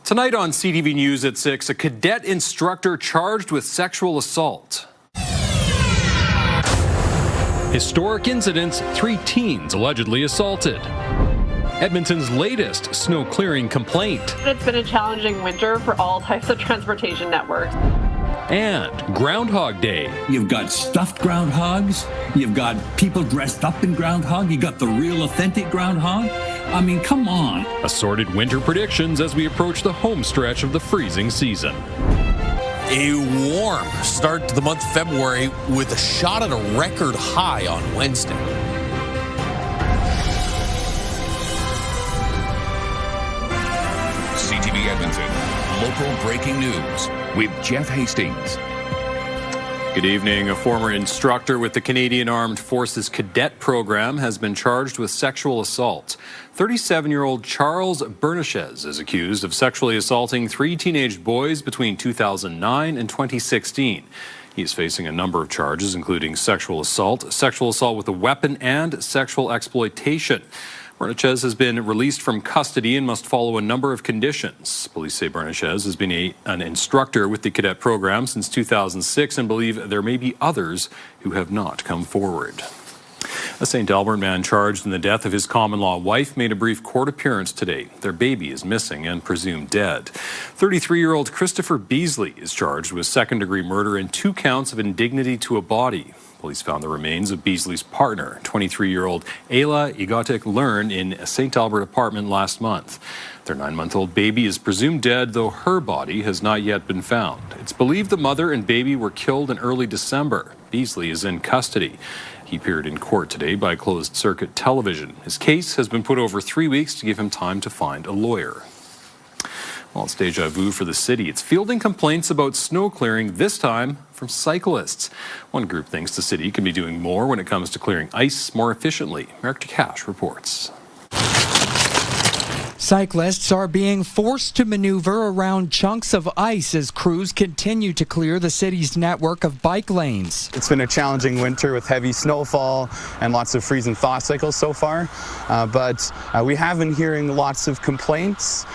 Tonight on CTV News at 6, a cadet instructor charged with sexual assault. Historic incidents, 3 teens allegedly assaulted. Edmonton's latest snow clearing complaint. It's been a challenging winter for all types of transportation networks. And Groundhog Day. You've got stuffed groundhogs. You've got people dressed up in groundhog. You got the real authentic groundhog. I mean, come on. Assorted winter predictions as we approach the home stretch of the freezing season. A warm start to the month of February with a shot at a record high on Wednesday. CTV Edmonton, local breaking news with Jeff Hastings. Good evening. A former instructor with the Canadian Armed Forces Cadet program has been charged with sexual assault. 37-year-old Charles Bernichez is accused of sexually assaulting 3 teenage boys between 2009 and 2016. He is facing a number of charges, including sexual assault with a weapon, and sexual exploitation. Bernichez has been released from custody and must follow a number of conditions. Police say Bernichez has been an instructor with the cadet program since 2006 and believe there may be others who have not come forward. A St. Albert man charged in the death of his common-law wife made a brief court appearance today. Their baby is missing and presumed dead. 33-year-old Christopher Beasley is charged with second-degree murder and 2 counts of indignity to a body. Police found the remains of Beasley's partner, 23-year-old Ayla Igotik-Learn, in a St. Albert apartment last month. Their 9-month-old baby is presumed dead, though her body has not yet been found. It's believed the mother and baby were killed in early December. Beasley is in custody. He appeared in court today by closed-circuit television. His case has been put over 3 weeks to give him time to find a lawyer. Well, it's deja vu for the city. It's fielding complaints about snow clearing, this time from cyclists. One group thinks the city can be doing more when it comes to clearing ice more efficiently. Merrick DeCash reports. Cyclists are being forced to maneuver around chunks of ice as crews continue to clear the city's network of bike lanes. It's been a challenging winter with heavy snowfall and lots of freeze and thaw cycles so far, but we have been hearing lots of complaints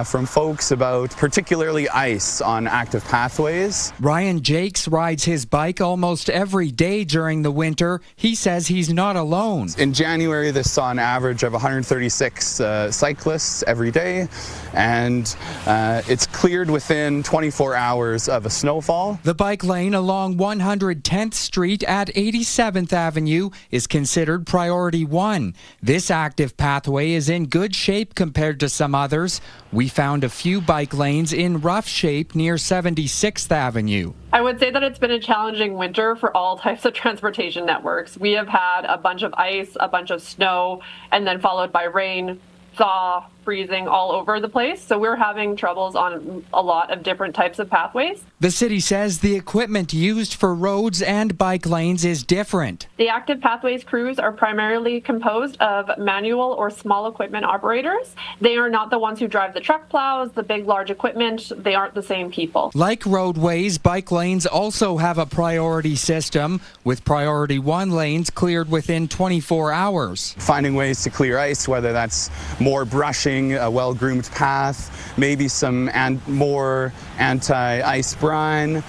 from folks about particularly ice on active pathways. Ryan Jakes rides his bike almost every day during the winter. He says he's not alone. In January, this saw an average of 136 cyclists every day, and it's cleared within 24 hours of a snowfall. The bike lane along 110th Street at 87th Avenue is considered priority 1. This active pathway is in good shape compared to some others. We found a few bike lanes in rough shape near 76th Avenue. I would say that it's been a challenging winter for all types of transportation networks. We have had a bunch of ice, a bunch of snow, and then followed by rain, thaw, freezing all over the place. So we're having troubles on a lot of different types of pathways. The city says the equipment used for roads and bike lanes is different. The active pathways crews are primarily composed of manual or small equipment operators. They are not the ones who drive the truck plows, the big, large equipment. They aren't the same people. Like roadways, bike lanes also have a priority system, with priority 1 lanes cleared within 24 hours. Finding ways to clear ice, whether that's more brushing, a well-groomed path, maybe some more anti-ice brine,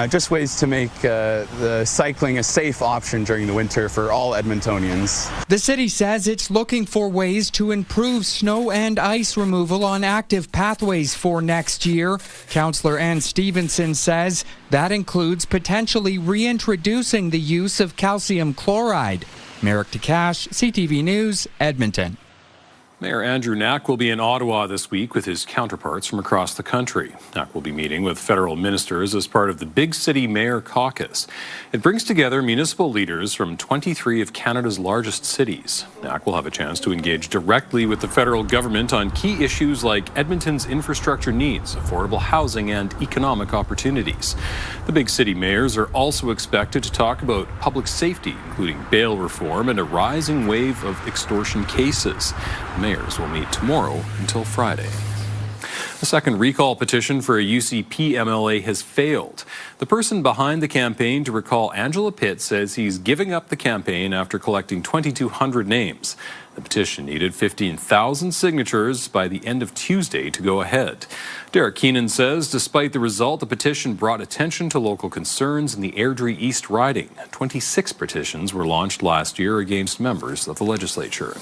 just ways to make the cycling a safe option during the winter for all Edmontonians. The city says it's looking for ways to improve snow and ice removal on active pathways for next year. Councillor Ann Stevenson says that includes potentially reintroducing the use of calcium chloride. Merrick DeCash, CTV News, Edmonton. Mayor Andrew Knack will be in Ottawa this week with his counterparts from across the country. Knack will be meeting with federal ministers as part of the Big City Mayor Caucus. It brings together municipal leaders from 23 of Canada's largest cities. Knack will have a chance to engage directly with the federal government on key issues like Edmonton's infrastructure needs, affordable housing, and economic opportunities. The Big City mayors are also expected to talk about public safety, including bail reform and a rising wave of extortion cases. Mayors will meet tomorrow until Friday. A second recall petition for a UCP MLA has failed. The person behind the campaign to recall Angela Pitt says he's giving up the campaign after collecting 2,200 names. The petition needed 15,000 signatures by the end of Tuesday to go ahead. Derek Keenan says despite the result, the petition brought attention to local concerns in the Airdrie East riding. 26 petitions were launched last year against members of the legislature.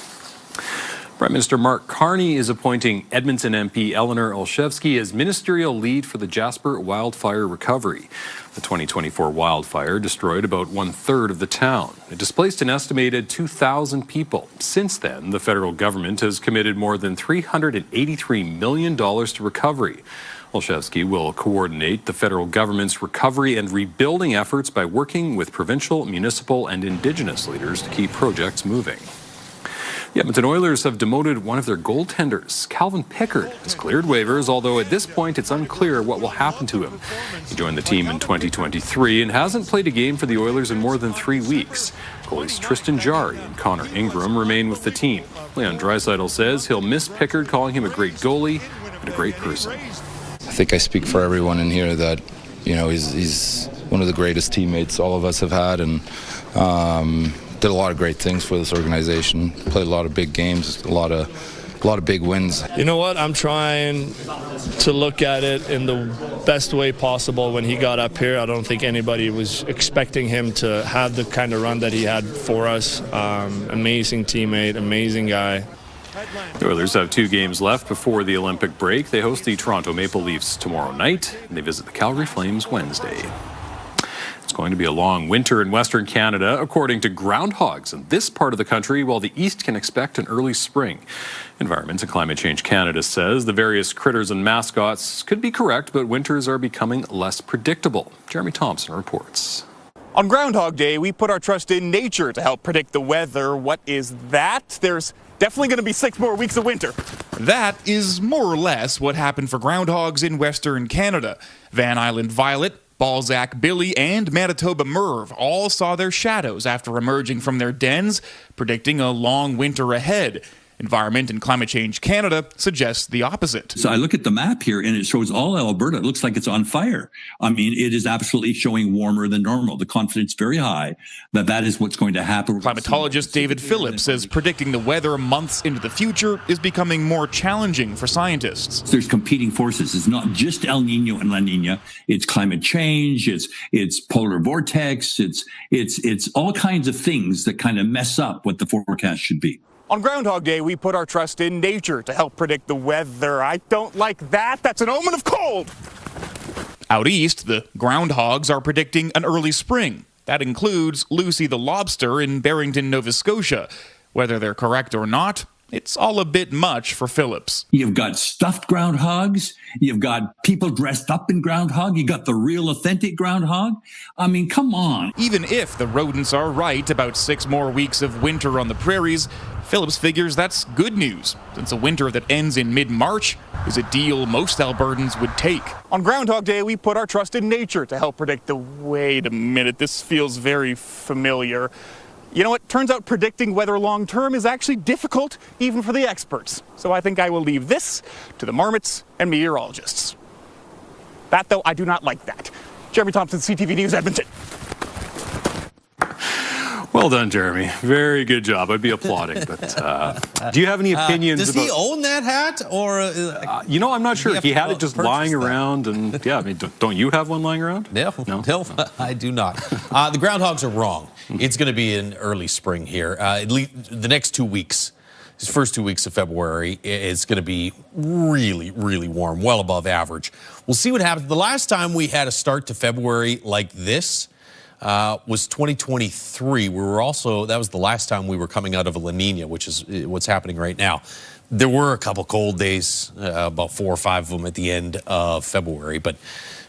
Prime Minister Mark Carney is appointing Edmonton MP Eleanor Olszewski as ministerial lead for the Jasper wildfire recovery. The 2024 wildfire destroyed about one-third of the town. It displaced an estimated 2,000 people. Since then, the federal government has committed more than $383 million to recovery. Olszewski will coordinate the federal government's recovery and rebuilding efforts by working with provincial, municipal, and Indigenous leaders to keep projects moving. The Edmonton Oilers have demoted one of their goaltenders. Calvin Pickard has cleared waivers, although at this point it's unclear what will happen to him. He joined the team in 2023 and hasn't played a game for the Oilers in more than 3 weeks. Goalies Tristan Jarry and Connor Ingram remain with the team. Leon Draisaitl says he'll miss Pickard, calling him a great goalie and a great person. I think I speak for everyone in here that, you know, he's one of the greatest teammates all of us have had, and did a lot of great things for this organization. Played a lot of big games, a lot of big wins. You know what? I'm trying to look at it in the best way possible. When he got up here, I don't think anybody was expecting him to have the kind of run that he had for us. Amazing teammate, amazing guy. The Oilers have 2 games left before the Olympic break. They host the Toronto Maple Leafs tomorrow night, and they visit the Calgary Flames Wednesday. It's going to be a long winter in Western Canada, according to groundhogs in this part of the country, while the east can expect an early spring. Environment and Climate Change Canada says the various critters and mascots could be correct, but winters are becoming less predictable. Jeremy Thompson reports. On Groundhog Day, we put our trust in nature to help predict the weather. What is that? There's definitely going to be 6 more weeks of winter. That is more or less what happened for groundhogs in Western Canada. Van Island Violet, Balzac Billy, and Manitoba Merv all saw their shadows after emerging from their dens, predicting a long winter ahead. Environment and Climate Change Canada suggests the opposite. So I look at the map here and it shows all Alberta. It looks like it's on fire. I mean, it is absolutely showing warmer than normal. The confidence very high that that is what's going to happen. Climatologist David Phillips says predicting the weather months into the future is becoming more challenging for scientists. There's competing forces. It's not just El Nino and La Nina. It's climate change. It's polar vortex. It's all kinds of things that kind of mess up what the forecast should be. On Groundhog Day, we put our trust in nature to help predict the weather. I don't like that. That's an omen of cold. Out east, the groundhogs are predicting an early spring. That includes Lucy the lobster in Barrington, Nova Scotia. Whether they're correct or not, it's all a bit much for Phillips. You've got stuffed groundhogs. You've got people dressed up in groundhog. You got the real authentic groundhog. I mean, come on. Even if the rodents are right about 6 more weeks of winter on the prairies, Phillips figures that's good news, since a winter that ends in mid-March is a deal most Albertans would take. On Groundhog Day, we put our trust in nature to help predict the... Wait a minute, this feels very familiar. You know, it turns out predicting weather long-term is actually difficult, even for the experts. So I think I will leave this to the marmots and meteorologists. That, though, I do not like that. Jeremy Thompson, CTV News Edmonton. Well done, Jeremy. Very good job. I'd be applauding. But do you have any opinions? Does he own that hat, or you know, I'm not sure. He had it just lying around, and yeah, I mean, don't you have one lying around? No, I do not. The groundhogs are wrong. It's going to be an early spring here. At least the next 2 weeks. These first 2 weeks of February, it's going to be really, really warm, well above average. We'll see what happens. The last time we had a start to February like this was 2023. That was the last time we were coming out of a La Nina, which is what's happening right now. There were a couple cold days, about 4 or 5 of them at the end of February, but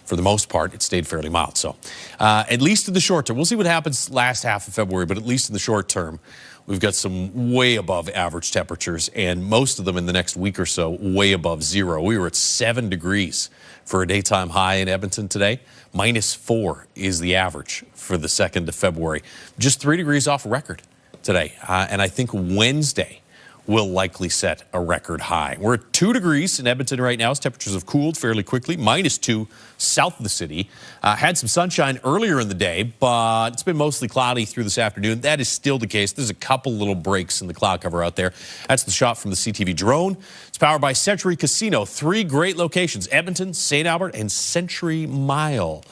for the most part, it stayed fairly mild. So at least in the short term, we'll see what happens last half of February, but at least in the short term, we've got some way above average temperatures, and most of them in the next week or so way above zero. We were at 7 degrees for a daytime high in Edmonton today. -4 is the average for the 2nd of February. Just 3 degrees off record today. And I think Wednesday will likely set a record high. We're at 2 degrees in Edmonton right now. Temperatures have cooled fairly quickly. -2 south of the city. Had some sunshine earlier in the day, but it's been mostly cloudy through this afternoon. That is still the case. There's a couple little breaks in the cloud cover out there. That's the shot from the CTV drone. It's powered by Century Casino. 3 great locations: Edmonton, St. Albert, and Century Mile.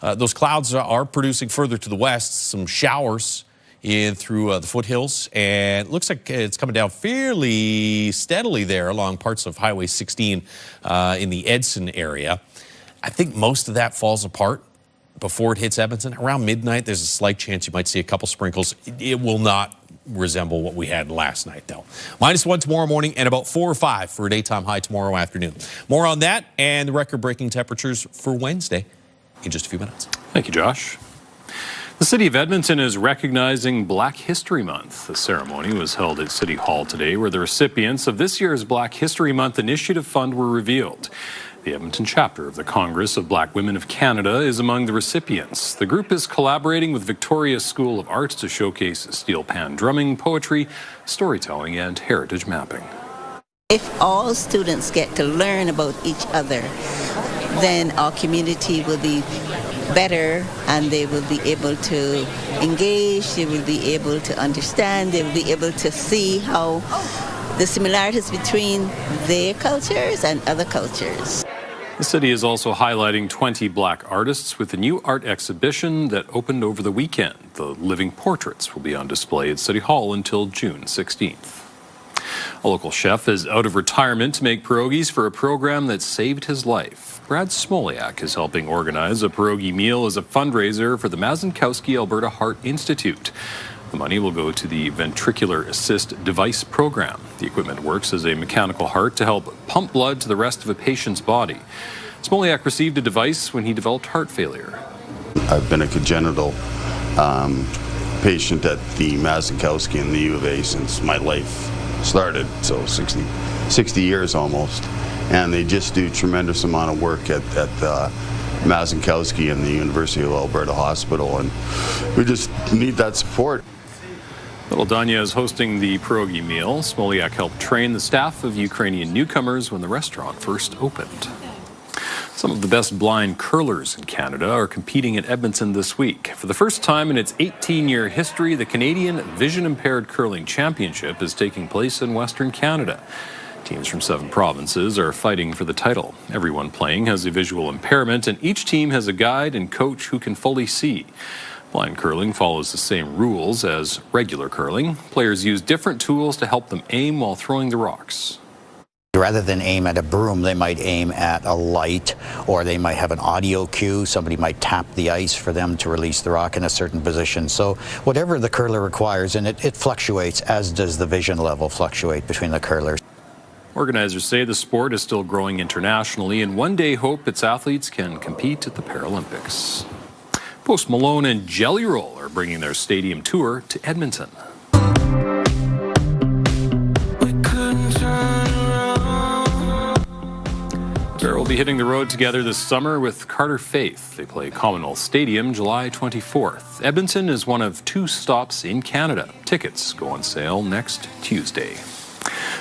Those clouds are producing further to the west some showers in through the foothills, and it looks like it's coming down fairly steadily there along parts of Highway 16 in the Edson area. I think most of that falls apart before it hits Edmonton. Around midnight, there's a slight chance you might see a couple sprinkles. It will not resemble what we had last night, though. -1 tomorrow morning and about 4 or 5 for a daytime high tomorrow afternoon. More on that and the record-breaking temperatures for Wednesday in just a few minutes. Thank you, Josh. The City of Edmonton is recognizing Black History Month. The ceremony was held at City Hall today, where the recipients of this year's Black History Month Initiative Fund were revealed. The Edmonton chapter of the Congress of Black Women of Canada is among the recipients. The group is collaborating with Victoria School of Arts to showcase steel pan drumming, poetry, storytelling, and heritage mapping. If all students get to learn about each other, then our community will be better, and they will be able to engage, they will be able to understand, they will be able to see how the similarities between their cultures and other cultures. The city is also highlighting 20 Black artists with a new art exhibition that opened over the weekend. The living portraits will be on display at City Hall until June 16th. A local chef is out of retirement to make pierogies for a program that saved his life. Brad Smoliak is helping organize a pierogi meal as a fundraiser for the Mazankowski Alberta Heart Institute. The money will go to the ventricular assist device program. The equipment works as a mechanical heart to help pump blood to the rest of a patient's body. Smoliak received a device when he developed heart failure. I've been a congenital patient at the Mazankowski and the U of A since my life started, so 60 years almost. And they just do tremendous amount of work at Mazankowski and the University of Alberta Hospital, and we just need that support. Little Danya is hosting the pierogi meal. Smoliak helped train the staff of Ukrainian newcomers when the restaurant first opened. Some of the best blind curlers in Canada are competing at Edmonton this week. For the first time in its 18-year history, the Canadian Vision Impaired Curling Championship is taking place in Western Canada. Teams from 7 provinces are fighting for the title. Everyone playing has a visual impairment, and each team has a guide and coach who can fully see. Blind curling follows the same rules as regular curling. Players use different tools to help them aim while throwing the rocks. Rather than aim at a broom, they might aim at a light, or they might have an audio cue. Somebody might tap the ice for them to release the rock in a certain position. So whatever the curler requires, and it fluctuates, as does the vision level fluctuate between the curlers. Organizers say the sport is still growing internationally and one day hope its athletes can compete at the Paralympics. Post Malone and Jelly Roll are bringing their stadium tour to Edmonton. Pair will be hitting the road together this summer with Carter Faith. They play Commonwealth Stadium July 24th. Edmonton is one of 2 stops in Canada. Tickets go on sale next Tuesday.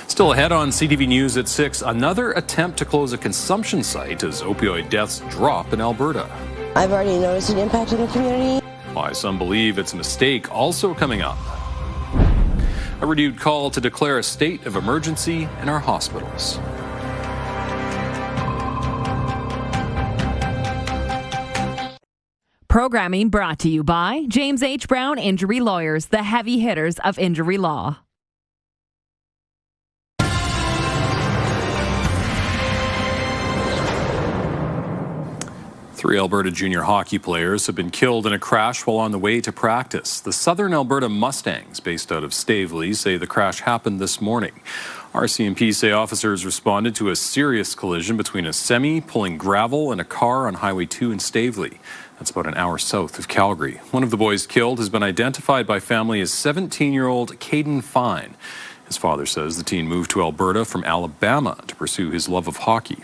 Still ahead on CTV News at 6, another attempt to close a consumption site as opioid deaths drop in Alberta. I've already noticed an impact in the community. Why some believe it's a mistake, also coming up. A renewed call to declare a state of emergency in our hospitals. Programming brought to you by James H. Brown Injury Lawyers, the heavy hitters of injury law. Three Alberta junior hockey players have been killed in a crash while on the way to practice. The Southern Alberta Mustangs, based out of Stavely, say the crash happened this morning. RCMP say officers responded to a serious collision between a semi pulling gravel and a car on Highway 2 in Stavely. That's about an hour south of Calgary. One of the boys killed has been identified by family as 17-year-old Caden Fine. His father says the teen moved to Alberta from Alabama to pursue his love of hockey.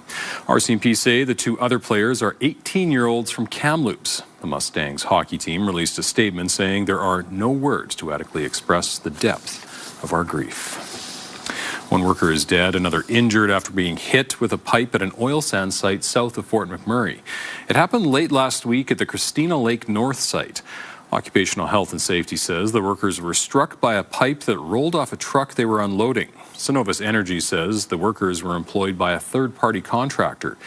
RCMP say the 2 other players are 18-year-olds from Kamloops. The Mustangs hockey team released a statement saying there are no words to adequately express the depth of our grief. One worker is dead, another injured after being hit with a pipe at an oil sand site south of Fort McMurray. It happened late last week at the Christina Lake North site. Occupational Health and Safety says the workers were struck by a pipe that rolled off a truck they were unloading. Cenovus Energy says the workers were employed by a third-party contractor.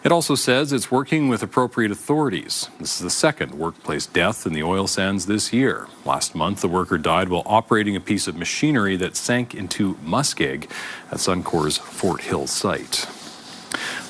It also says it's working with appropriate authorities. This is the second workplace death in the oil sands this year. Last month, the worker died while operating a piece of machinery that sank into muskeg at Suncor's Fort Hill site.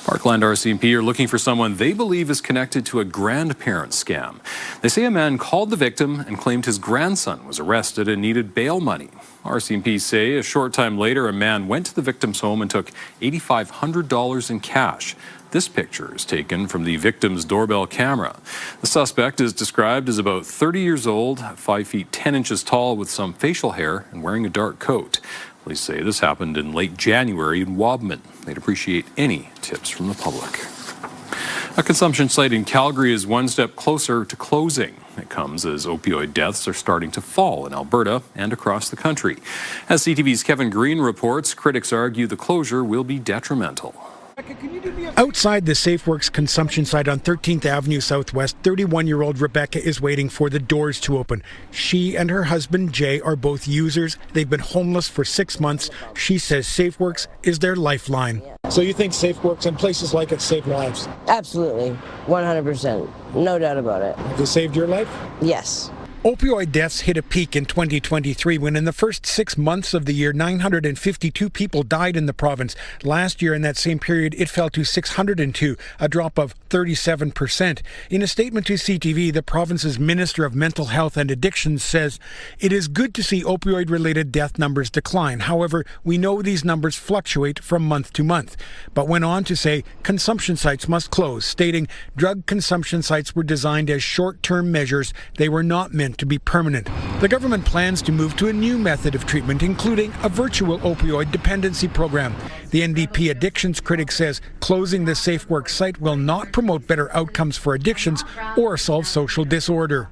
Parkland RCMP are looking for someone they believe is connected to a grandparent scam. They say a man called the victim and claimed his grandson was arrested and needed bail money. RCMP say a short time later, a man went to the victim's home and took $8,500 in cash. This picture is taken from the victim's doorbell camera. The suspect is described as about 30 years old, 5 feet 10 inches tall with some facial hair and wearing a dark coat. Police say this happened in late January in Wabman. They'd appreciate any tips from the public. A consumption site in Calgary is one step closer to closing. It comes as opioid deaths are starting to fall in Alberta and across the country. As CTV's Kevin Green reports, critics argue the closure will be detrimental. Outside the SafeWorks consumption site on 13th Avenue Southwest, 31-year-old Rebecca is waiting for the doors to open. She and her husband, Jay, are both users. They've been homeless for 6 months. She says SafeWorks is their lifeline. So you think SafeWorks and places like it save lives? Absolutely. 100%. No doubt about it. Have they saved your life? Yes. Opioid deaths hit a peak in 2023 when in the first 6 months of the year, 952 people died in the province. Last year in that same period, it fell to 602, a drop of 37%. In a statement to CTV, the province's Minister of Mental Health and Addictions says, "It is good to see opioid-related death numbers decline. However, we know these numbers fluctuate from month to month." But went on to say consumption sites must close, stating drug consumption sites were designed as short-term measures. They were not meant to be permanent. The government plans to move to a new method of treatment, including a virtual opioid dependency program. The NDP addictions critic says closing the SafeWorks site will not promote better outcomes for addictions or solve social disorder.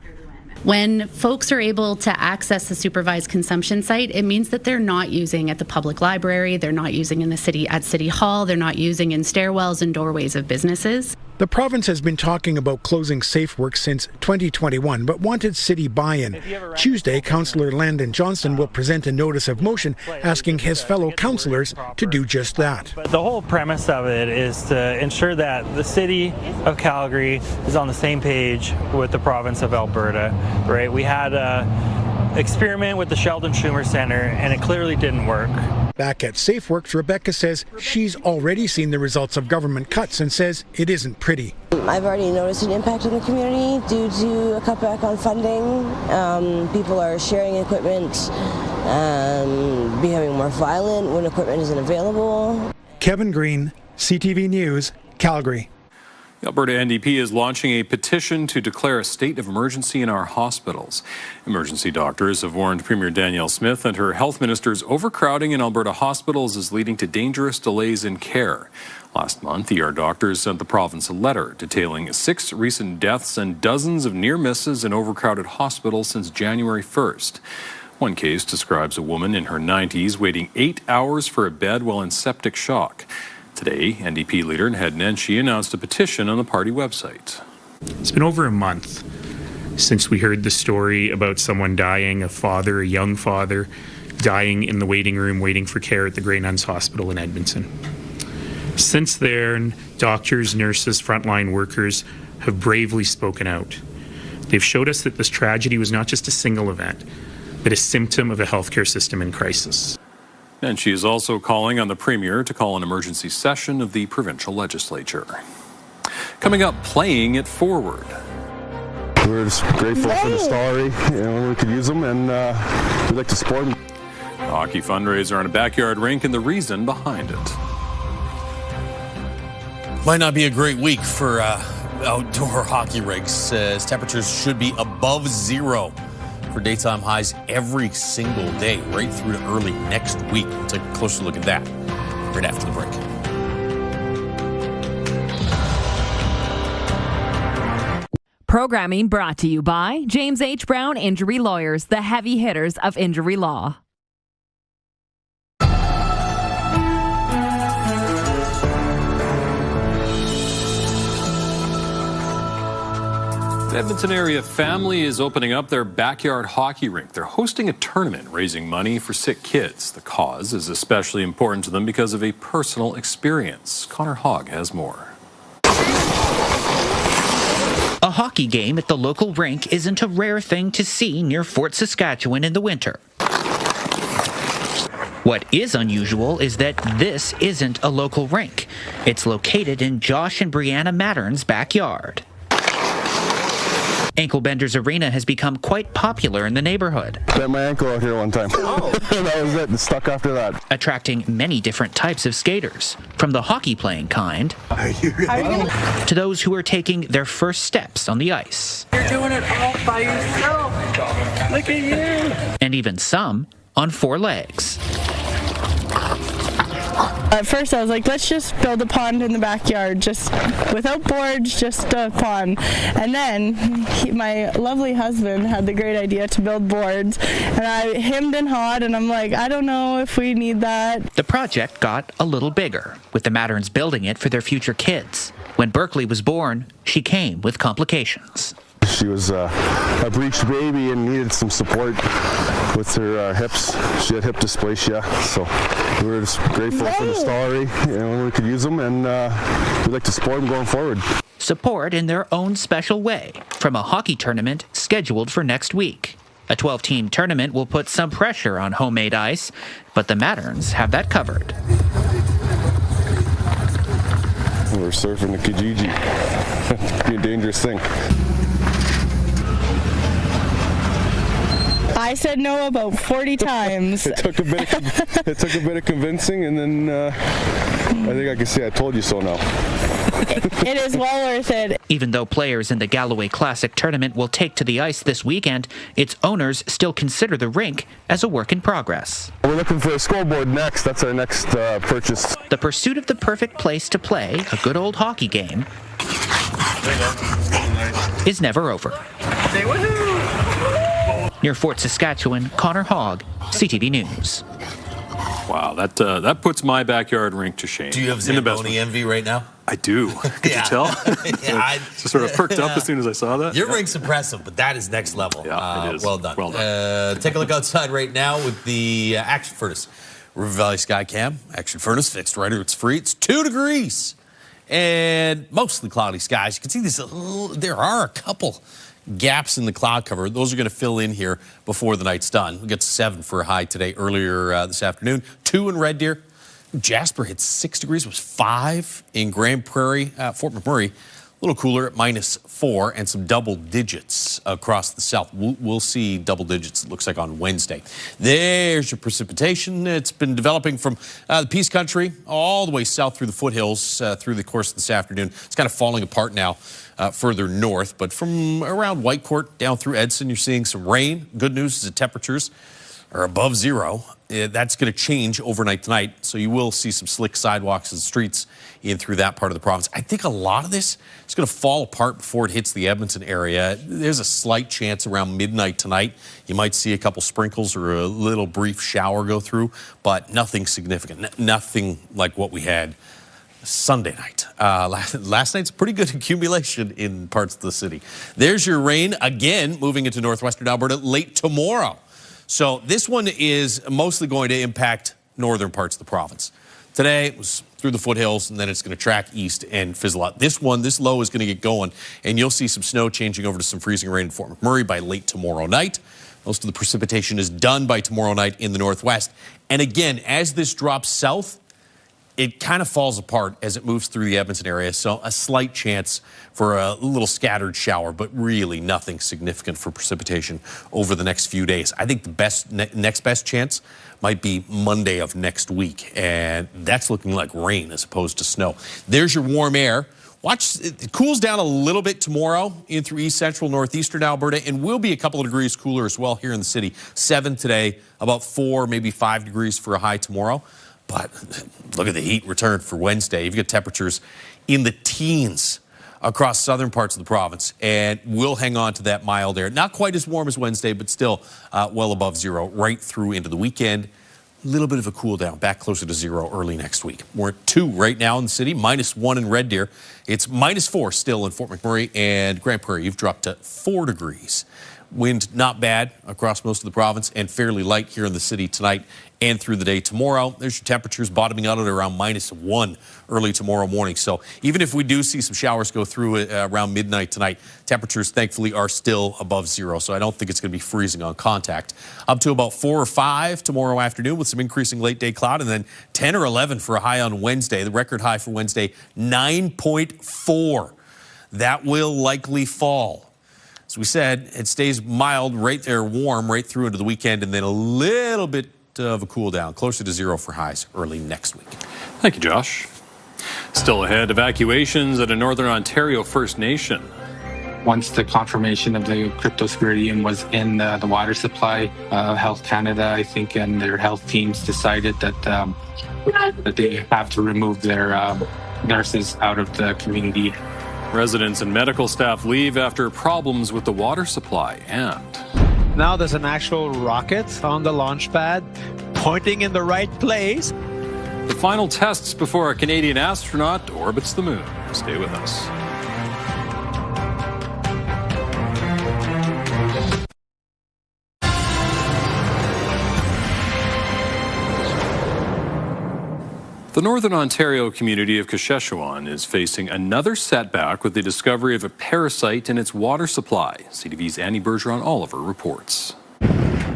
When folks are able to access the supervised consumption site, it means that they're not using at the public library, they're not using in the city at City Hall, they're not using in stairwells and doorways of businesses. The province has been talking about closing SafeWorks since 2021, but wanted city buy-in. Tuesday, Councillor Landon Johnston will present a notice of motion asking his fellow councillors to do just that. The whole premise of it is to ensure that the city of Calgary is on the same page with the province of Alberta, right? We had an experiment with the Sheldon Schumer Centre, and it clearly didn't work. Back at SafeWorks, Rebecca says she's already seen the results of government cuts and says it isn't pretty. I've already noticed an impact in the community due to a cutback on funding. People are sharing equipment, becoming more violent when equipment isn't available. Kevin Green, CTV News, Calgary. The Alberta NDP is launching a petition to declare a state of emergency in our hospitals. Emergency doctors have warned Premier Danielle Smith and her health ministers overcrowding in Alberta hospitals is leading to dangerous delays in care. Last month, ER doctors sent the province a letter detailing 6 recent deaths and dozens of near misses in overcrowded hospitals since January 1st. One case describes a woman in her 90s waiting 8 hours for a bed while in septic shock. Today, NDP leader Ned Nenshi announced a petition on the party website. It's been over a month since we heard the story about someone dying, a young father, dying in the waiting room waiting for care at the Grey Nuns Hospital in Edmonton. Since then, doctors, nurses, frontline workers have bravely spoken out. They've showed us that this tragedy was not just a single event, but a symptom of a healthcare system in crisis. And she is also calling on the Premier to call an emergency session of the provincial legislature. Coming up, playing it forward. We're just grateful for the story. We could use them, and we'd like to support them. A hockey fundraiser on a backyard rink and the reason behind it. Might not be a great week for outdoor hockey rinks, as temperatures should be above zero for daytime highs every single day, right through to early next week. We'll take a closer look at that right after the break. Programming brought to you by James H. Brown Injury Lawyers, the heavy hitters of injury law. Edmonton area family is opening up their backyard hockey rink. They're hosting a tournament raising money for sick kids. The cause is especially important to them because of a personal experience. Connor Hogg has more. A hockey game at the local rink isn't a rare thing to see near Fort Saskatchewan in the winter. What is unusual is that this isn't a local rink. It's located in Josh and Brianna Mattern's backyard. Ankle Benders Arena has become quite popular in the neighborhood. Bent my ankle out here one time. Oh. That was it. Stuck after that. Attracting many different types of skaters, from the hockey-playing kind to those who are taking their first steps on the ice. You're doing it all by yourself. Look at you. And even some on four legs. At first I was like, let's just build a pond in the backyard, just without boards, just a pond. And then my lovely husband had the great idea to build boards, and I hemmed and hawed, and I'm like, I don't know if we need that. The project got a little bigger, with the Matterns building it for their future kids. When Berkeley was born, she came with complications. She was a breached baby and needed some support with her hips. She had hip dysplasia, so we were just grateful for the story. We could use them, and we'd like to support them going forward. Support in their own special way, from a hockey tournament scheduled for next week. A 12-team tournament will put some pressure on homemade ice, but the Matterns have that covered. We're surfing the Kijiji. It'd be a dangerous thing. I said no about 40 times. It took a bit of convincing, and then I think I can say I told you so now. It is well worth it. Even though players in the Galloway Classic tournament will take to the ice this weekend, its owners still consider the rink as a work in progress. We're looking for a scoreboard next. That's our next purchase. The pursuit of the perfect place to play a good old hockey game is never over. Say woohoo! Near Fort Saskatchewan, Connor Hogg, CTV News. Wow, that puts my backyard rink to shame. Do you have Zamboni envy right now? I do. Could you tell? Yeah, just sort of perked up as soon as I saw that. Your rink's impressive, but that is next level. Yeah, it is. Well done. Well done. Take a look outside right now with the action furnace. River Valley Skycam, action furnace fixed right here. It's free. It's 2 degrees and mostly cloudy skies. You can see this. There are a couple gaps in the cloud cover. Those are going to fill in here before the night's done. We get to 7 for a high today, earlier this afternoon. 2 in Red Deer. Jasper hit 6 degrees. It was 5 in Grand Prairie. Fort McMurray, a little cooler at -4, and some double digits across the south. We'll see double digits, it looks like, on Wednesday. There's your precipitation. It's been developing from the Peace Country all the way south through the foothills through the course of this afternoon. It's kind of falling apart now further north, but from around Whitecourt down through Edson, you're seeing some rain. Good news is the temperatures are above 0. That's going to change overnight tonight, so you will see some slick sidewalks and streets in through that part of the province. I think a lot of this is going to fall apart before it hits the Edmonton area. There's a slight chance around midnight tonight. You might see a couple sprinkles or a little brief shower go through, but nothing significant, nothing like what we had Sunday night. Last night's pretty good accumulation in parts of the city. There's your rain again, moving into northwestern Alberta late tomorrow. So this one is mostly going to impact northern parts of the province. Today it was through the foothills, and then it's going to track east and fizzle out. This low is going to get going, and you'll see some snow changing over to some freezing rain in Fort McMurray by late tomorrow night. Most of the precipitation is done by tomorrow night in the northwest. And again, as this drops south, it kind of falls apart as it moves through the Edmonton area, so a slight chance for a little scattered shower, but really nothing significant for precipitation over the next few days. I think the next best chance might be Monday of next week, and that's looking like rain as opposed to snow. There's your warm air. Watch, it cools down a little bit tomorrow in through east central, northeastern Alberta, and will be a couple of degrees cooler as well here in the city. 7 today, about 4, maybe 5 degrees for a high tomorrow. But look at the heat return for Wednesday. You've got temperatures in the teens across southern parts of the province, and we'll hang on to that mild air. Not quite as warm as Wednesday, but still well above 0 right through into the weekend. little bit of a cool down, back closer to 0 early next week. We're at 2 right now in the city, -1 in Red Deer. It's -4 still in Fort McMurray, and Grand Prairie, you've dropped to 4 degrees. Wind not bad across most of the province and fairly light here in the city tonight and through the day tomorrow. There's your temperatures bottoming out at around -1 early tomorrow morning. So even if we do see some showers go through around midnight tonight, temperatures thankfully are still above 0. So I don't think it's going to be freezing on contact. Up to about 4 or 5 tomorrow afternoon with some increasing late day cloud, and then 10 or 11 for a high on Wednesday. The record high for Wednesday, 9.4. That will likely fall. As we said, it stays mild right there, warm right through into the weekend, and then a little bit of a cool down, closer to 0 for highs early next week. Thank you, Josh. Still ahead, evacuations at a Northern Ontario First Nation. Once the confirmation of the cryptosporidium was in the water supply, Health Canada, I think, and their health teams decided that they have to remove their nurses out of the community. Residents and medical staff leave after problems with the water supply, and now there's an actual rocket on the launch pad pointing in the right place. The final tests before a Canadian astronaut orbits the moon. Stay with us. The Northern Ontario community of Caucheshuan is facing another setback with the discovery of a parasite in its water supply. CTV's Annie Bergeron-Oliver reports.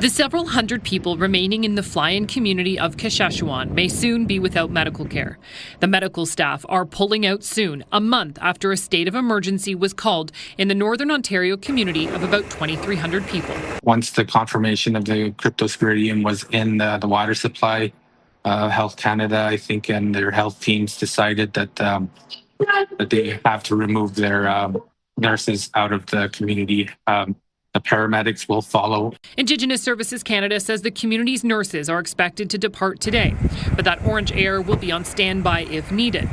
The several hundred people remaining in the fly-in community of Caucheshuan may soon be without medical care. The medical staff are pulling out soon, a month after a state of emergency was called in the Northern Ontario community of about 2,300 people. Once the confirmation of the cryptosporidium was in the water supply, Health Canada, I think, and their health teams decided that they have to remove their nurses out of the community. The paramedics will follow. Indigenous Services Canada says the community's nurses are expected to depart today, but that orange air will be on standby if needed.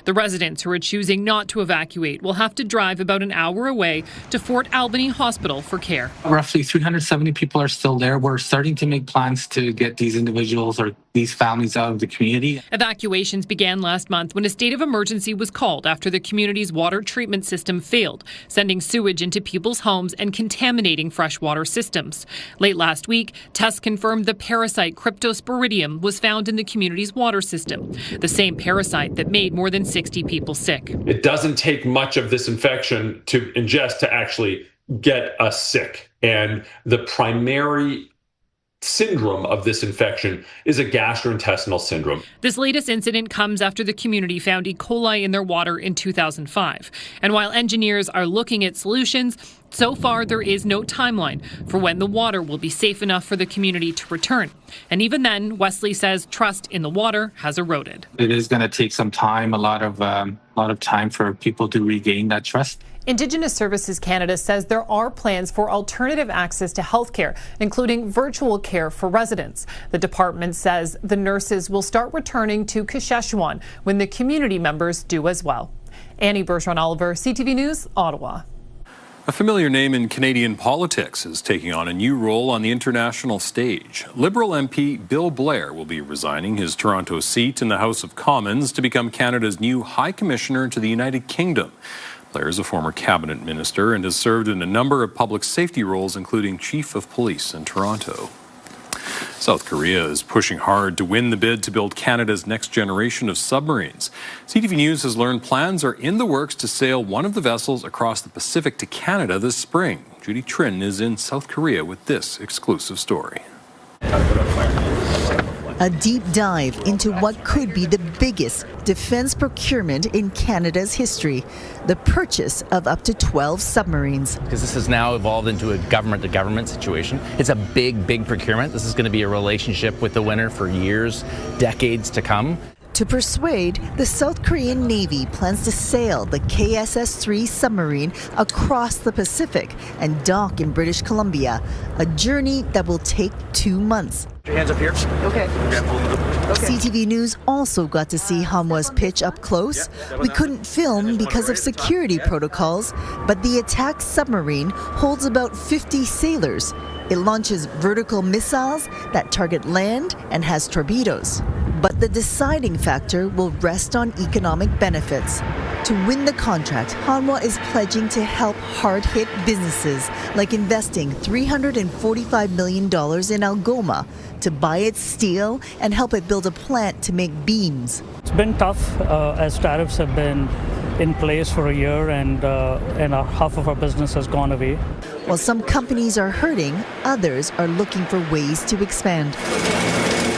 The residents who are choosing not to evacuate will have to drive about an hour away to Fort Albany Hospital for care. Roughly 370 people are still there. We're starting to make plans to get these individuals or these families out of the community. Evacuations began last month when a state of emergency was called after the community's water treatment system failed, sending sewage into people's homes and contaminating freshwater systems. Late last week, tests confirmed the parasite cryptosporidium was found in the community's water system, the same parasite that made more than 60 people sick. It doesn't take much of this infection to ingest to actually get us sick. And the primary syndrome of this infection is a gastrointestinal syndrome. This latest incident comes after the community found E. coli in their water in 2005. And while engineers are looking at solutions, so far there is no timeline for when the water will be safe enough for the community to return. And even then, Wesley says trust in the water has eroded. It is going to take some time, a lot of time for people to regain that trust. Indigenous Services Canada says there are plans for alternative access to health care, including virtual care for residents. The department says the nurses will start returning to Caucheshuan when the community members do as well. Annie Bergeron-Oliver, CTV News, Ottawa. A familiar name in Canadian politics is taking on a new role on the international stage. Liberal MP Bill Blair will be resigning his Toronto seat in the House of Commons to become Canada's new High Commissioner to the United Kingdom. Blair is a former cabinet minister and has served in a number of public safety roles, including Chief of Police in Toronto. South Korea is pushing hard to win the bid to build Canada's next generation of submarines. CTV News has learned plans are in the works to sail one of the vessels across the Pacific to Canada this spring. Judy Trin is in South Korea with this exclusive story. A deep dive into what could be the biggest defense procurement in Canada's history, the purchase of up to 12 submarines. Because this has now evolved into a government-to-government situation. It's a big procurement. This is going to be a relationship with the winner for years, decades to come. To persuade, the South Korean Navy plans to sail the KSS-3 submarine across the Pacific and dock in British Columbia, a journey that will take 2 months. Your hands up here. Okay. CTV News also got to see Hanwha's pitch up close. We couldn't film because of security protocols, but the attack submarine holds about 50 sailors. It launches vertical missiles that target land and has torpedoes. But the deciding factor will rest on economic benefits. To win the contract, Hanwha is pledging to help hard-hit businesses, like investing $345 million in Algoma to buy its steel and help it build a plant to make beams. It's been tough as tariffs have been in place for a year and half of our business has gone away. While some companies are hurting, others are looking for ways to expand.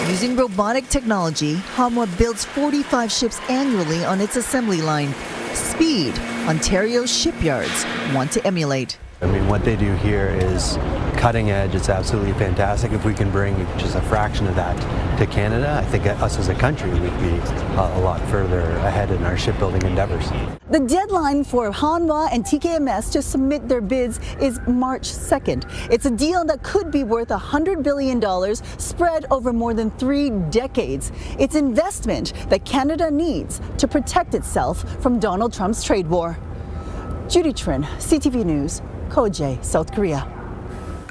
Using robotic technology, Hanwha builds 45 ships annually on its assembly line. Speed Ontario's shipyards want to emulate. I mean, what they do here is cutting edge. It's absolutely fantastic. If we can bring just a fraction of that to Canada, I think us as a country would be a lot further ahead in our shipbuilding endeavors. The deadline for Hanwha and TKMS to submit their bids is March 2nd. It's a deal that could be worth $100 billion spread over more than 3 decades. It's investment that Canada needs to protect itself from Donald Trump's trade war. Judy Trin, CTV News, Koje, South Korea.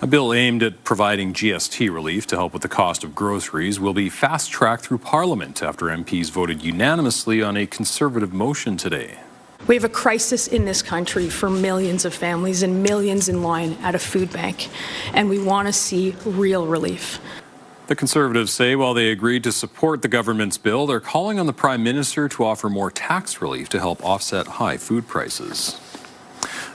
A bill aimed at providing GST relief to help with the cost of groceries will be fast-tracked through Parliament after MPs voted unanimously on a Conservative motion today. We have a crisis in this country for millions of families and millions in line at a food bank, and we want to see real relief. The Conservatives say while they agreed to support the government's bill, they're calling on the Prime Minister to offer more tax relief to help offset high food prices.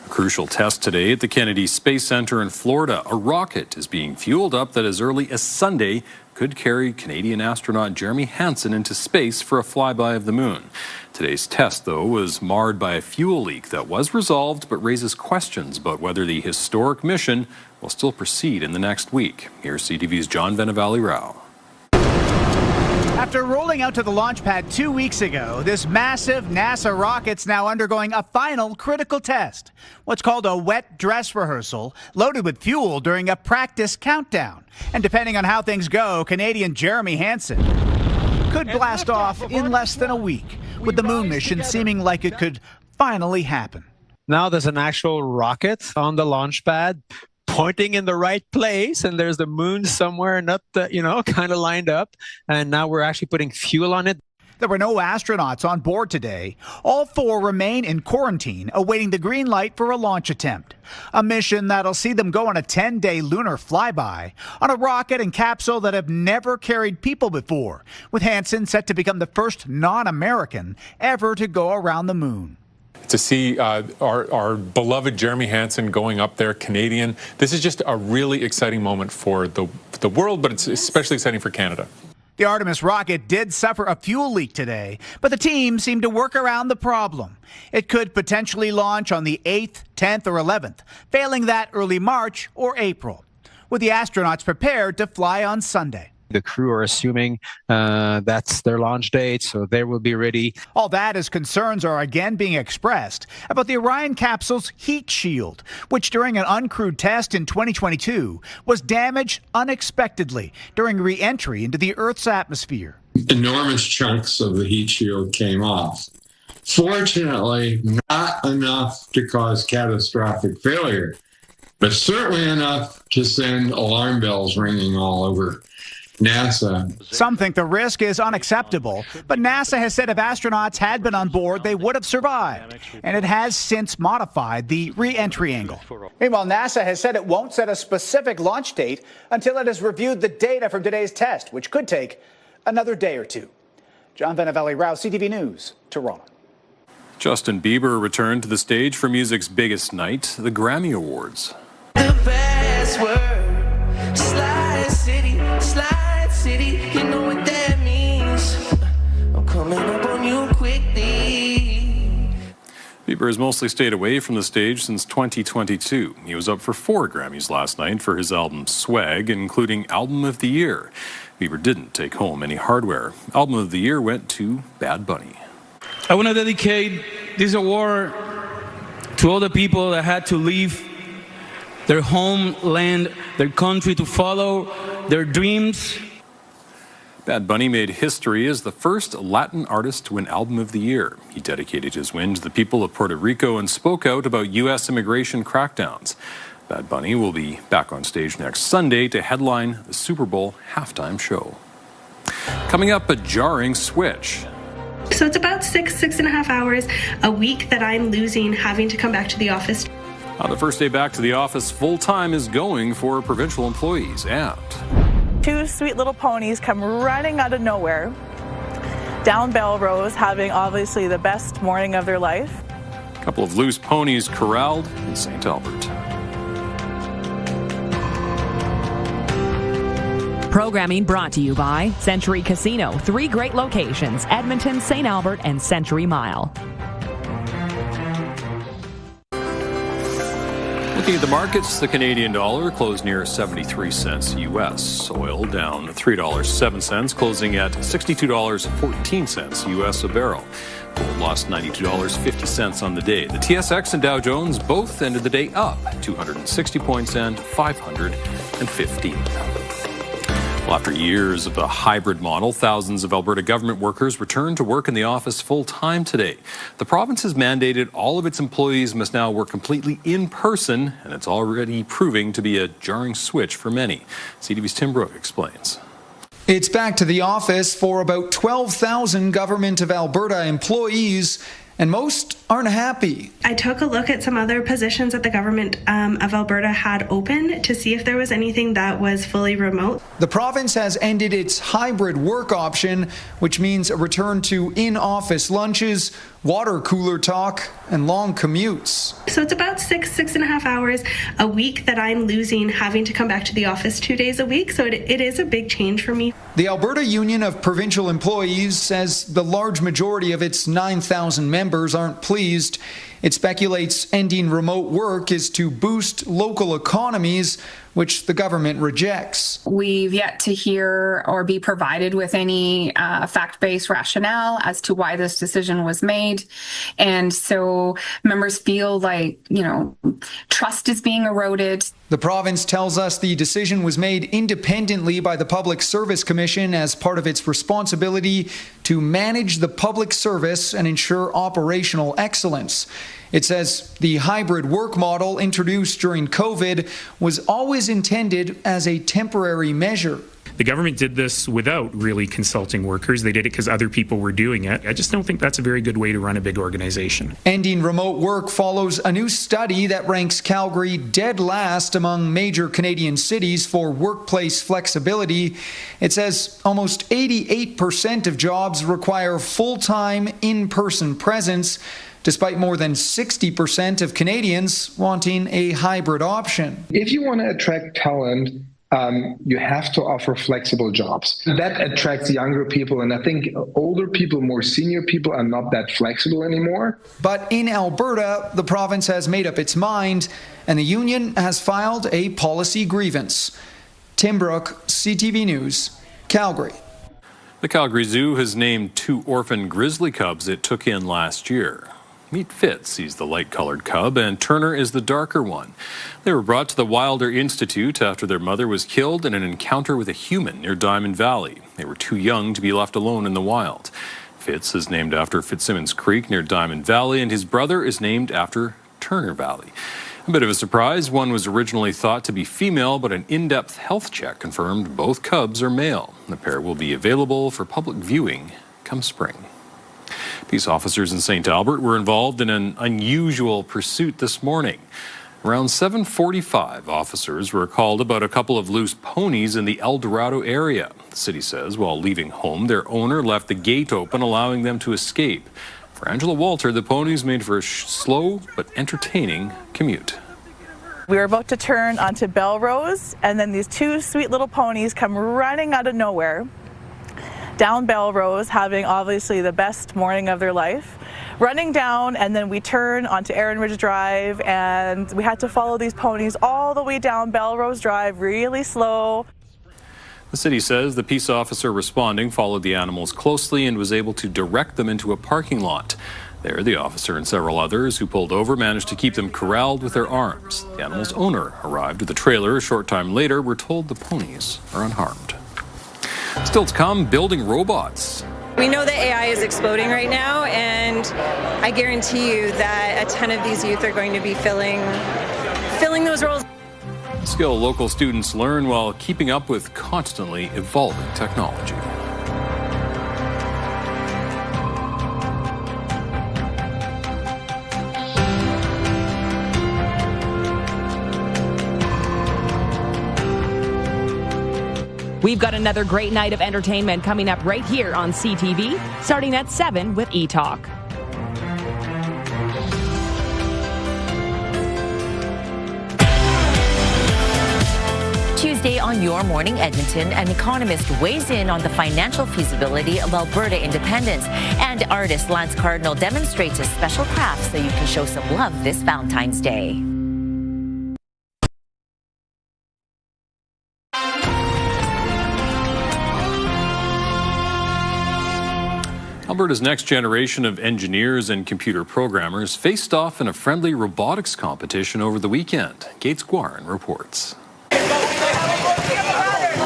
Crucial test today at the Kennedy Space Center in Florida. A rocket is being fueled up that as early as Sunday could carry Canadian astronaut Jeremy Hansen into space for a flyby of the moon. Today's test, though, was marred by a fuel leak that was resolved but raises questions about whether the historic mission will still proceed in the next week. Here's CTV's John Venevali-Rao. After rolling out to the launch pad 2 weeks ago, this massive NASA rocket's now undergoing a final critical test, what's called a wet dress rehearsal, loaded with fuel during a practice countdown. And depending on how things go, Canadian Jeremy Hansen could blast off in less than a week, with the moon mission seeming like it could finally happen. Now there's an actual rocket on the launch pad, pointing in the right place, and there's the moon somewhere not kind of lined up, and now we're actually putting fuel on it. There were no astronauts on board today. All 4 remain in quarantine, awaiting the green light for a launch attempt. A mission that'll see them go on a 10-day lunar flyby on a rocket and capsule that have never carried people before, with Hansen set to become the first non-American ever to go around the moon. To see our beloved Jeremy Hansen going up there, Canadian. This is just a really exciting moment for the world, but it's especially exciting for Canada. The Artemis rocket did suffer a fuel leak today, but the team seemed to work around the problem. It could potentially launch on the 8th, 10th, or 11th, failing that early March or April, with the astronauts prepared to fly on Sunday. The crew are assuming that's their launch date, so they will be ready. All that as concerns are again being expressed about the Orion capsule's heat shield, which during an uncrewed test in 2022 was damaged unexpectedly during re-entry into the Earth's atmosphere. Enormous chunks of the heat shield came off. Fortunately, not enough to cause catastrophic failure, but certainly enough to send alarm bells ringing all over NASA. Some think the risk is unacceptable, but NASA has said if astronauts had been on board, they would have survived, and it has since modified the re-entry angle. Meanwhile, NASA has said it won't set a specific launch date until it has reviewed the data from today's test, which could take another day or 2. John Venevali-Rao, CTV News, Toronto. Justin Bieber returned to the stage for music's biggest night, the Grammy Awards. The password, slide city, you know what that means. I'm coming up on you quickly. Bieber has mostly stayed away from the stage since 2022. He was up for 4 Grammys last night for his album Swag, including Album of the Year. Bieber didn't take home any hardware. Album of the Year went to Bad Bunny. I want to dedicate this award to all the people that had to leave their homeland, their country to follow their dreams. Bad Bunny made history as the first Latin artist to win Album of the Year. He dedicated his win to the people of Puerto Rico and spoke out about U.S. immigration crackdowns. Bad Bunny will be back on stage next Sunday to headline the Super Bowl halftime show. Coming up, a jarring switch. So it's about 6.5 hours a week that I'm losing having to come back to the office. The first day back to the office full-time is going for provincial employees. And 2 sweet little ponies come running out of nowhere down Belrose, having obviously the best morning of their life. a couple of loose ponies corralled in St. Albert. Programming brought to you by Century Casino. 3 great locations: Edmonton, St. Albert, and Century Mile. Looking at the markets, the Canadian dollar closed near 73 cents U.S. Oil down $3.07, closing at $62.14 U.S. a barrel. Gold lost $92.50 on the day. The TSX and Dow Jones both ended the day up 260 points and 515. Well, after years of the hybrid model, thousands of Alberta government workers returned to work in the office full-time today. The province has mandated all of its employees must now work completely in person, and it's already proving to be a jarring switch for many. CTV's Tim Brooke explains. It's back to the office for about 12,000 Government of Alberta employees, and most aren't happy. I took a look at some other positions that the Government of Alberta had open to see if there was anything that was fully remote. The province has ended its hybrid work option, which means a return to in-office lunches, water cooler talk, and long commutes. So it's about 6.5 hours a week that I'm losing having to come back to the office 2 days a week. So it is a big change for me. The Alberta Union of Provincial Employees says the large majority of its 9,000 members aren't pleased. It speculates ending remote work is to boost local economies, which the government rejects. We've yet to hear or be provided with any fact-based rationale as to why this decision was made. And so members feel like, trust is being eroded. The province tells us the decision was made independently by the Public Service Commission as part of its responsibility to manage the public service and ensure operational excellence. It says the hybrid work model introduced during COVID was always intended as a temporary measure. The government did this without really consulting workers. They did it because other people were doing it. I just don't think that's a very good way to run a big organization. Ending remote work follows a new study that ranks Calgary dead last among major Canadian cities for workplace flexibility. It says almost 88% of jobs require full-time in-person presence, despite more than 60% of Canadians wanting a hybrid option. If you want to attract talent, you have to offer flexible jobs. That attracts younger people, and I think older people, more senior people, are not that flexible anymore. But in Alberta, the province has made up its mind, and the union has filed a policy grievance. Tim Brooke, CTV News, Calgary. The Calgary Zoo has named 2 orphan grizzly cubs it took in last year. Meet Fitz, he's the light-colored cub, and Turner is the darker one. They were brought to the Wilder Institute after their mother was killed in an encounter with a human near Diamond Valley. They were too young to be left alone in the wild. Fitz is named after Fitzsimmons Creek near Diamond Valley, and his brother is named after Turner Valley. A bit of a surprise, one was originally thought to be female, but an in-depth health check confirmed both cubs are male. The pair will be available for public viewing come spring. Peace officers in St. Albert were involved in an unusual pursuit this morning. Around 7:45, officers were called about a couple of loose ponies in the El Dorado area. The city says while leaving home, their owner left the gate open, allowing them to escape. For Angela Walter, the ponies made for a slow but entertaining commute. We were about to turn onto Belrose, and then these 2 sweet little ponies come running out of nowhere down Belrose, having obviously the best morning of their life, running down, and then we turn onto Erin Ridge Drive, and we had to follow these ponies all the way down Belrose Drive, really slow. The city says the peace officer responding followed the animals closely and was able to direct them into a parking lot. There, the officer and several others who pulled over managed to keep them corralled with their arms. The animal's owner arrived with a trailer a short time later. We're told the ponies are unharmed. Still to come, building robots. We know that AI is exploding right now, and I guarantee you that a ton of these youth are going to be filling those roles. skill local students learn while keeping up with constantly evolving technology. We've got another great night of entertainment coming up right here on CTV, starting at 7 with E-Talk. Tuesday on Your Morning Edmonton, an economist weighs in on the financial feasibility of Alberta independence. And artist Lance Cardinal demonstrates his special craft so you can show some love this Valentine's Day. Alberta's next generation of engineers and computer programmers faced off in a friendly robotics competition over the weekend. Gates Guarin reports.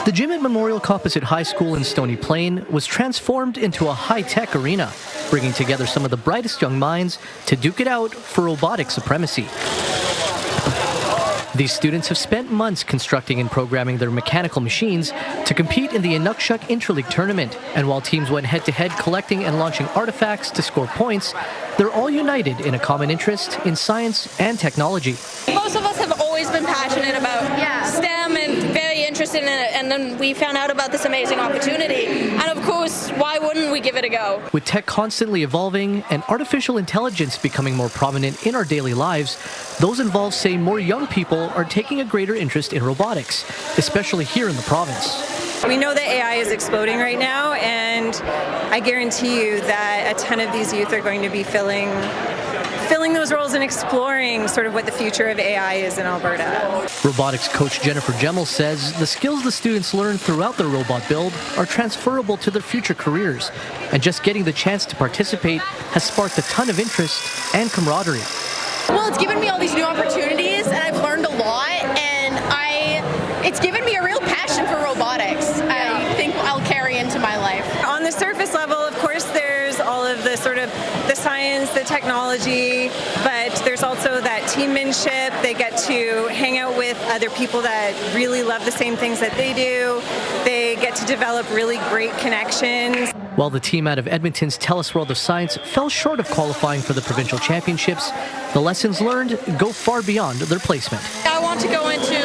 The gym at Memorial Composite High School in Stony Plain was transformed into a high-tech arena, bringing together some of the brightest young minds to duke it out for robotic supremacy. These students have spent months constructing and programming their mechanical machines to compete in the Inukshuk Interleague tournament. And while teams went head-to-head collecting and launching artifacts to score points, they're all united in a common interest in science and technology. Most of us have always been passionate about STEM and very interested in it, and then we found out about this amazing opportunity. And of course, why wouldn't we give it a go? With tech constantly evolving and artificial intelligence becoming more prominent in our daily lives, those involved say more young people are taking a greater interest in robotics, especially here in the province. We know that AI is exploding right now, and I guarantee you that a ton of these youth are going to be filling those roles and exploring sort of what the future of AI is in Alberta. Robotics coach Jennifer Gemmell says the skills the students learn throughout their robot build are transferable to their future careers, and just getting the chance to participate has sparked a ton of interest and camaraderie. Well, it's given me all these new opportunities, and I've learned a lot, and it's given me a real passion for robotics. I think I'll carry into my life. On the surface level, of course, there's all of the sort of the science, the technology, but there's also that teammanship. They get to hang out with other people that really love the same things that they do. They get to develop really great connections. While the team out of Edmonton's TELUS World of Science fell short of qualifying for the provincial championships, the lessons learned go far beyond their placement. I want to go into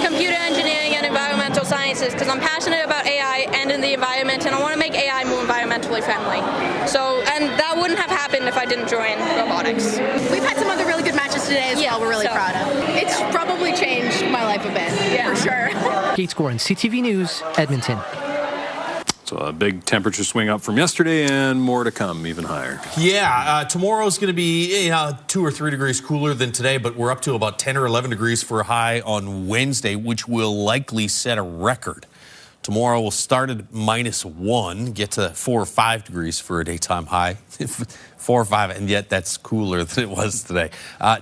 computer engineering and environmental sciences because I'm passionate about AI and in the environment, and I want to make AI more environmentally friendly. And that wouldn't have happened if I didn't join robotics. We've had some other really good matches today as well we're really proud of. It's probably changed my life a bit, for sure. Gates Guarin, CTV News, Edmonton. So a big temperature swing up from yesterday and more to come, even higher. Yeah, tomorrow's going to be 2 or 3 degrees cooler than today, but we're up to about 10 or 11 degrees for a high on Wednesday, which will likely set a record. Tomorrow we'll start at -1, get to 4 or 5 degrees for a daytime high. 4 or 5, and yet that's cooler than it was today.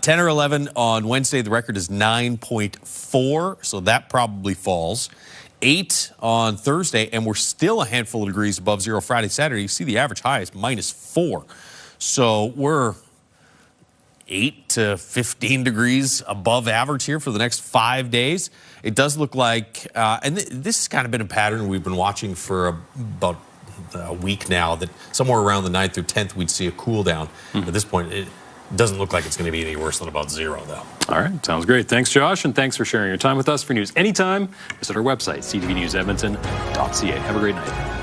10 or 11 on Wednesday, the record is 9.4, so that probably falls. 8 on Thursday, and we're still a handful of degrees above zero Friday, Saturday. You see the average high is -4. So we're 8 to 15 degrees above average here for the next 5 days. It does look like, and this has kind of been a pattern we've been watching for about a week now, that somewhere around the 9th or 10th we'd see a cool down. At this point, it doesn't look like it's going to be any worse than about 0, though. All right, sounds great. Thanks, Josh, and thanks for sharing your time with us. For news anytime, visit our website, ctvnewsedmonton.ca. Have a great night.